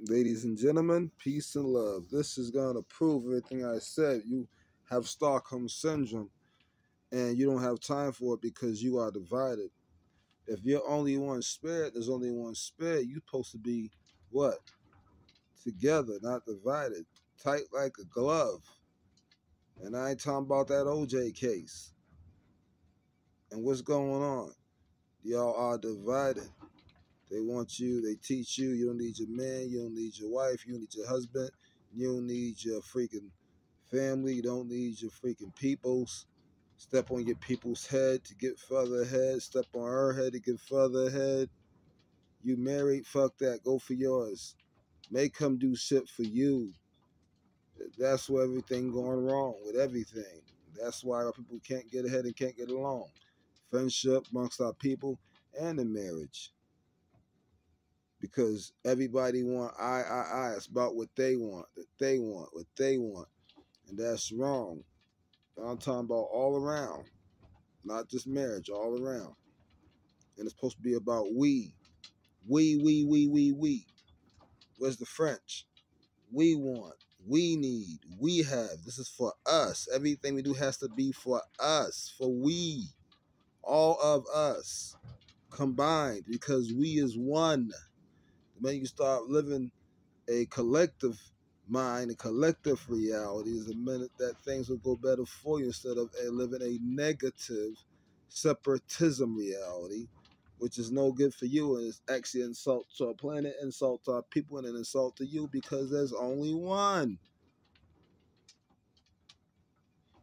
Ladies and gentlemen, peace and love. This is going to prove everything I said. You have Stockholm Syndrome and you don't have time for it because you are divided. If you're only one spirit, there's only one spirit. You're supposed to be what? Together, not divided. Tight like a glove. And I ain't talking about that OJ case. And what's going on? Y'all are divided. They want you, they teach you, you don't need your man, you don't need your wife, you don't need your husband, you don't need your freaking family, you don't need your freaking peoples. Step on your people's head to get further ahead, step on her head to get further ahead. You married, fuck that, go for yours. Make him do shit for you. That's where everything going wrong with everything. That's why our people can't get ahead and can't get along. Friendship amongst our people and in marriage. Because everybody want I. It's about what they want, what they want. And that's wrong. I'm talking about all around, not just marriage, all around. And it's supposed to be about we. We. Where's the French? We want, we need, we have. This is for us. Everything we do has to be for us, for we. All of us combined because we is one. The minute you start living a collective mind, a collective reality, is the minute that things will go better for you instead of living a negative separatism reality, which is no good for you and it's actually an insult to our planet, insult to our people, and an insult to you because there's only one.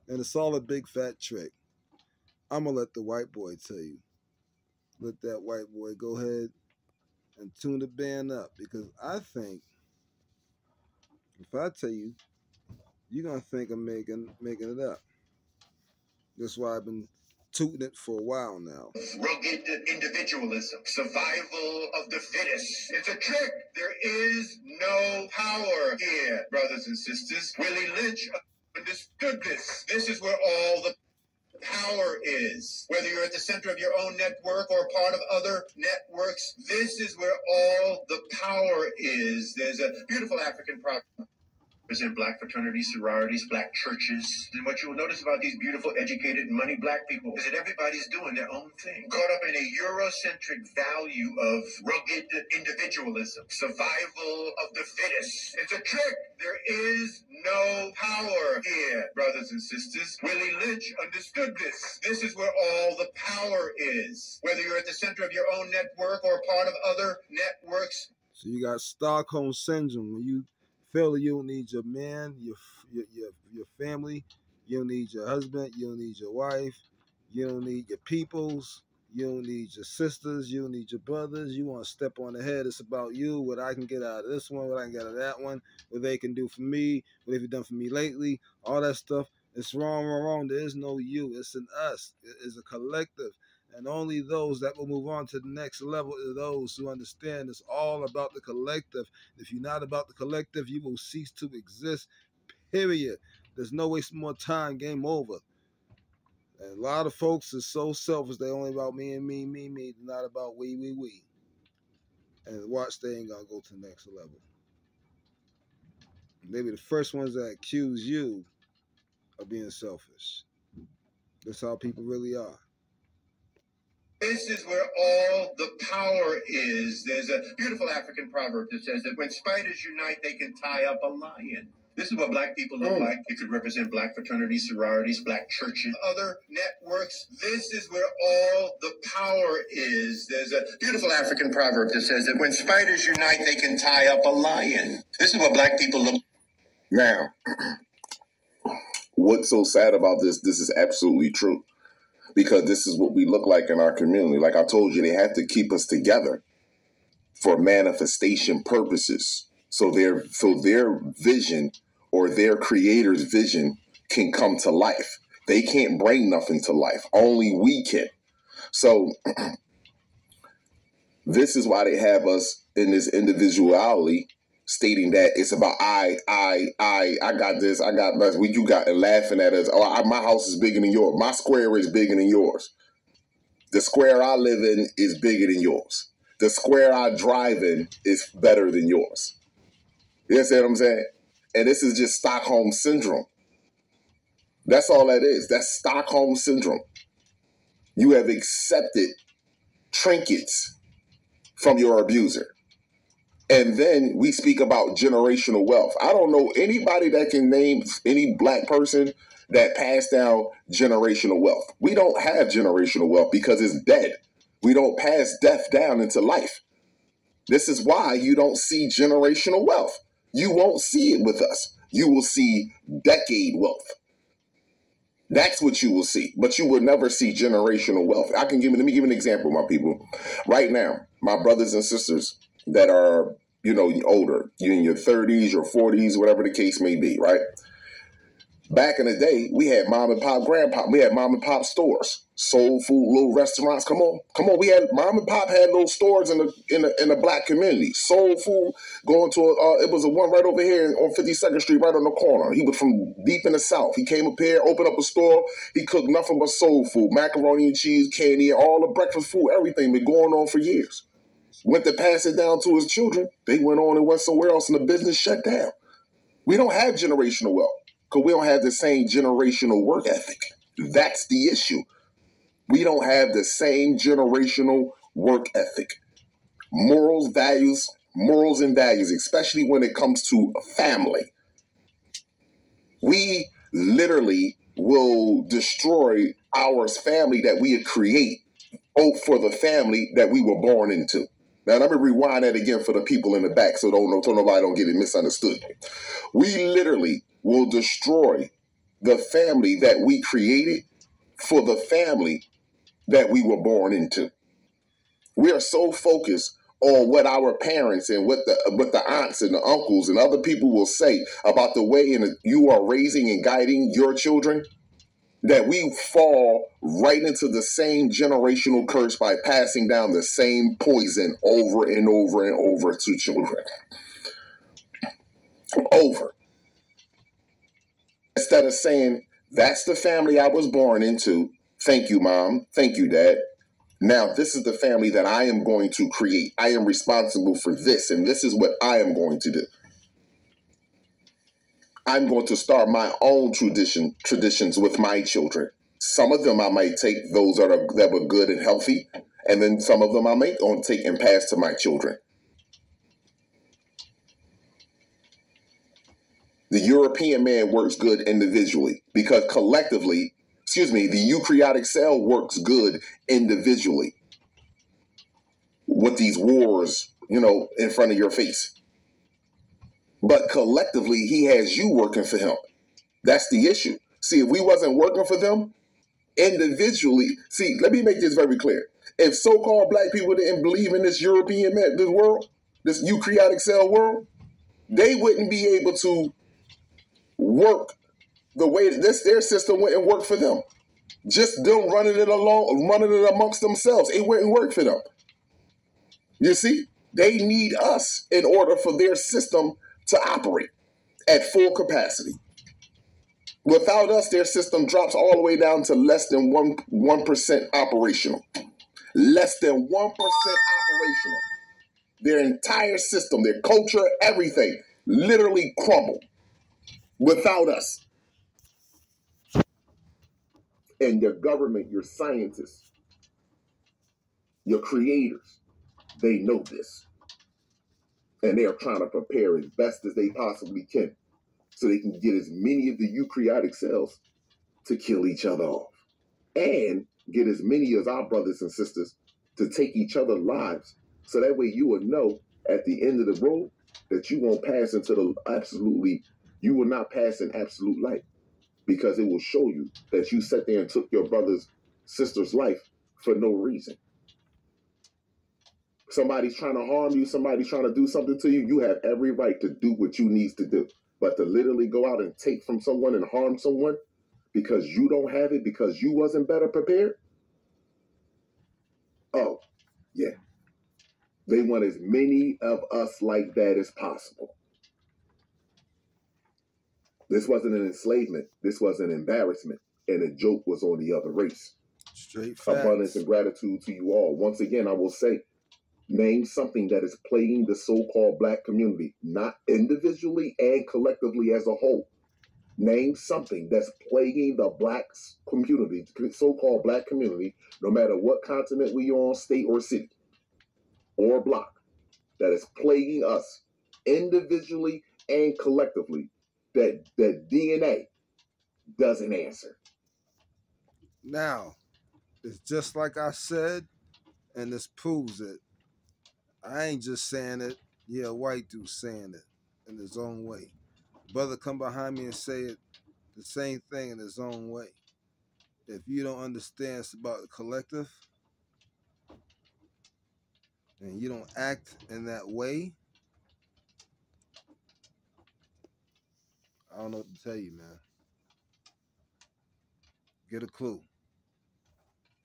And it's all a big fat trick. I'm gonna let the white boy tell you. Let that white boy go ahead and tune the band up because I think if I tell you, you're gonna think I'm making it up. That's why I've been tooting it for a while now. Rugged individualism, survival of the fittest. It's a trick. There is no power here, brothers and sisters. Willie Lynch understood this. This is where all the power is. Whether you're at the center of your own network or part of other networks, this is where all the power is. There's a beautiful African proverb in black fraternities, sororities, black churches. And what you'll notice about these beautiful, educated, money black people is that everybody's doing their own thing. Caught up in a Eurocentric value of rugged individualism, survival of the fittest. It's a trick. There is no power here, brothers and sisters. Willie Lynch understood this. This is where all the power is. Whether you're at the center of your own network or part of other networks. So you got Stockholm Syndrome. When you feel you don't need your man, your family, you don't need your husband, you don't need your wife, you don't need your peoples, you don't need your sisters, you don't need your brothers. You want to step on the head. It's about you, what I can get out of this one, what I can get out of that one, what they can do for me, what they've done for me lately, all that stuff. It's wrong. There is no you. It's an us. It's a collective. And only those that will move on to the next level are those who understand it's all about the collective. If you're not about the collective, you will cease to exist, period. There's no wasting more time, game over. And a lot of folks are so selfish, they only about me and me, not about we. And watch, they ain't gonna go to the next level. Maybe the first ones that accuse you of being selfish. That's how people really are. This is where all the power is. There's a beautiful African proverb that says that when spiders unite, they can tie up a lion. This is what black people look like. It could represent black fraternities, sororities, black churches, other networks. This is where all the power is. There's a beautiful African proverb that says that when spiders unite, they can tie up a lion. This is what black people look like. Now, what's so sad about this? This is absolutely true. Because this is what we look like in our community. Like I told you, they have to keep us together for manifestation purposes. So their vision or their creator's vision can come to life. They can't bring nothing to life. Only we can. So this is why they have us in this individuality, stating that it's about I got this, I got that, what you got, and laughing at us. Oh, my house is bigger than yours. My square is bigger than yours. The square I live in is bigger than yours. The square I drive in is better than yours. You understand what I'm saying? And this is just Stockholm Syndrome. That's all that is. That's Stockholm Syndrome. You have accepted trinkets from your abuser. And then we speak about generational wealth. I don't know anybody that can name any black person that passed down generational wealth. We don't have generational wealth because it's dead. We don't pass death down into life. This is why you don't see generational wealth. You won't see it with us. You will see decade wealth. That's what you will see, but you will never see generational wealth. Let me give you an example, my people. Right now, my brothers and sisters that are, older, you in your 30s, your 40s, whatever the case may be, right? Back in the day, we had mom and pop, grandpa. We had mom and pop stores, soul food, little restaurants. Come on. We had mom and pop had those stores in the black community. Soul food, going to it was a one right over here on 52nd Street, right on the corner. He was from deep in the South. He came up here, opened up a store. He cooked nothing but soul food, macaroni and cheese, candy, all the breakfast food, everything been going on for years. Went to pass it down to his children. They went on and went somewhere else, and the business shut down. We don't have generational wealth because we don't have the same generational work ethic. That's the issue. We don't have the same generational work ethic. Morals and values, especially when it comes to family. We literally will destroy our family that we create for the family that we were born into. Now, let me rewind that again for the people in the back so nobody don't get it misunderstood. We literally will destroy the family that we created for the family that we were born into. We are so focused on what our parents and what the aunts and the uncles and other people will say about the way you are raising and guiding your children, that we fall right into the same generational curse by passing down the same poison over and over and over to children. Over. Instead of saying, that's the family I was born into. Thank you, Mom. Thank you, Dad. Now, this is the family that I am going to create. I am responsible for this, and this is what I am going to do. I'm going to start my own traditions with my children. Some of them I might take those that were good and healthy, and then some of them I might take and pass to my children. The European man works good individually because collectively, the eukaryotic cell works good individually with these wars, in front of your face. But collectively, he has you working for him. That's the issue. See, if we wasn't working for them individually, let me make this very clear. If so-called black people didn't believe in this European man, this world, this eukaryotic cell world, they wouldn't be able to work the way their system wouldn't work for them. Just them running it amongst themselves, it wouldn't work for them. You see, they need us in order for their system to operate at full capacity. Without us, their system drops all the way down to less than 1% operational. Less than 1% operational. Their entire system, their culture, everything, literally crumble without us. And your government, your scientists, your creators, they know this. And they are trying to prepare as best as they possibly can so they can get as many of the eukaryotic cells to kill each other off. And get as many of our brothers and sisters to take each other's lives. So that way you will know at the end of the road that you won't pass you will not pass in absolute light. Because it will show you that you sat there and took your brother's sister's life for no reason. Somebody's trying to harm you, somebody's trying to do something to you, you have every right to do what you need to do. But to literally go out and take from someone and harm someone because you don't have it, because you wasn't better prepared? Oh, yeah. They want as many of us like that as possible. This wasn't an enslavement. This was an embarrassment. And the joke was on the other race. Straight facts. Abundance and gratitude to you all. Once again, I will say, Name something that is plaguing the so-called black community, not individually and collectively as a whole. Name something that's plaguing the black community, so-called black community, no matter what continent we on, state or city or block, that is plaguing us individually and collectively, that DNA doesn't answer. Now, it's just like I said, and this proves it. I ain't just saying it. Yeah, a white dude saying it in his own way. Brother come behind me and say it the same thing in his own way. If you don't understand it's about the collective and you don't act in that way, I don't know what to tell you, man. Get a clue.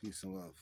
Peace and love.